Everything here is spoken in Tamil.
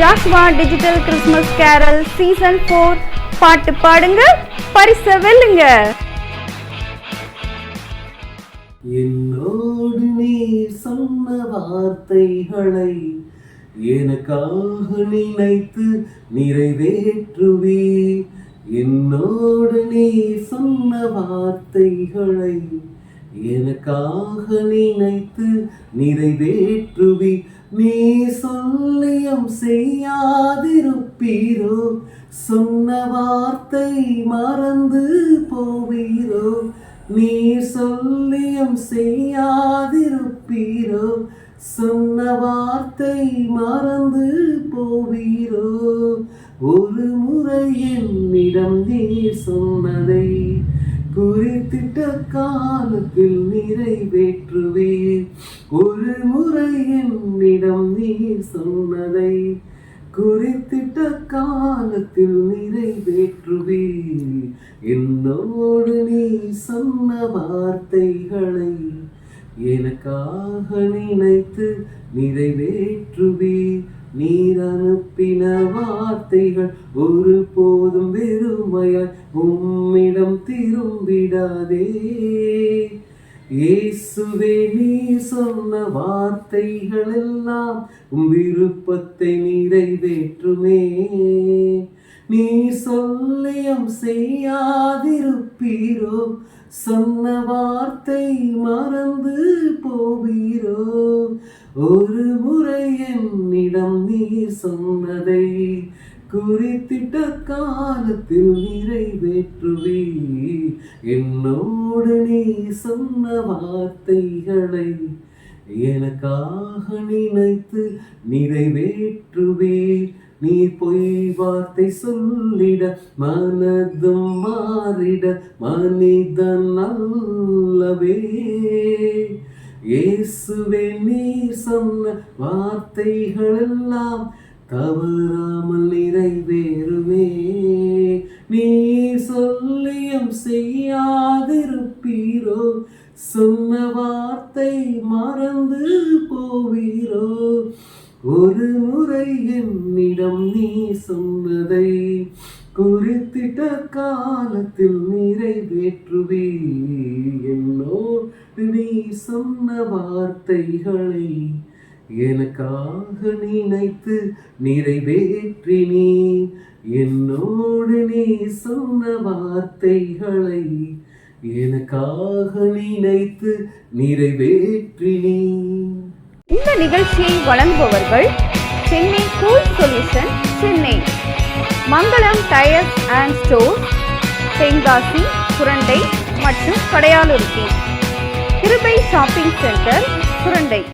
ஜாஸ்வா டிஜிட்டல் கிறிஸ்மஸ் கேரல் சீசன் 4 பாட்டு பாடுங்க, பரிச வெல்லுங்க. என்னோடு நீ சொன்ன வார்த்தைகளை எனக்காக நினைத்து நிறைவேற்றுவே. என்னோடு நீ சொன்ன வார்த்தைகளை எனக்காக நினைத்து நிறைவேற்றுவி. நீ சொல்லியம் செய்யாதிருப்பீரோ, சொன்ன வார்த்தை மறந்து போவீரோ. நீ சொல்லியம் செய்யாதிருப்பீரோ, சொன்ன வார்த்தை மறந்து போவீரோ. ஒரு முறை என்னிடம் நீ சொன்னதை குறித்திட்ட காலத்தில் நிறைவேற்றுவீர். ஒரு முறை என்னிடம் நீ சொன்னதை குறித்திட்ட காலத்தில் நிறைவேற்றுவீர். என்னோடு நீ சொன்ன வார்த்தைகளை எனக்காக நினைத்து நிறைவேற்றுவீர். நீர் அனுப்பின வார்த்தைகள் ஒரு போதும் வெறுமையாய் உம்மிடம் திரும்பிடாதே. இயேசுவே, நீ சொன்ன வார்த்தைகள் எல்லாம் உம் விருப்பத்தை நிறைவேற்றுமே. நீ சொல்லியம் செய்யாதிருப்பீரோ, சொன்ன வார்த்தை மறந்து போவீரோ. ஒரு முறை என்னிடம் நீ சொன்னதை குறித்திட்ட காலத்தில் நிறைவேற்றுவே. என்னோடு நீ சொன்ன வார்த்தைகளை எனக்காக நினைத்து நிறைவேற்றுவே. நீ பொய் வார்த்தை சொல்லிட மனதும் மாறிட மனிதன் அல்லவே. இயேசுவே, நீ சொன்ன வார்த்தைகள் எல்லாம் தவறாமல் நிறைவேறுமே. நீ சொல்லியம் செய்யாதிருப்பீரோ, சொன்ன வார்த்தை மறந்து போவீரோ. ஒரு முறை என்னிடம் நீ சொன்னதை குறித்திட்ட காலத்தில் நிறைவேற்றுவே. என்னோடு நீ சொன்ன வார்த்தைகளை எனக்காக நினைத்து நிறைவேற்றினீ. என்னோடு நீ சொன்ன வார்த்தைகளை எனக்காக நினைத்து நிறைவேற்றினீ. இந்த நிகழ்ச்சியை வழங்குபவர்கள் Chennai cool solution, Chennai Mangalam tyres and store, Tenkasi, Surandai மற்றும் கடையாலுருத்தி, கிருபை ஷாப்பிங் சென்டர், சுரண்டை.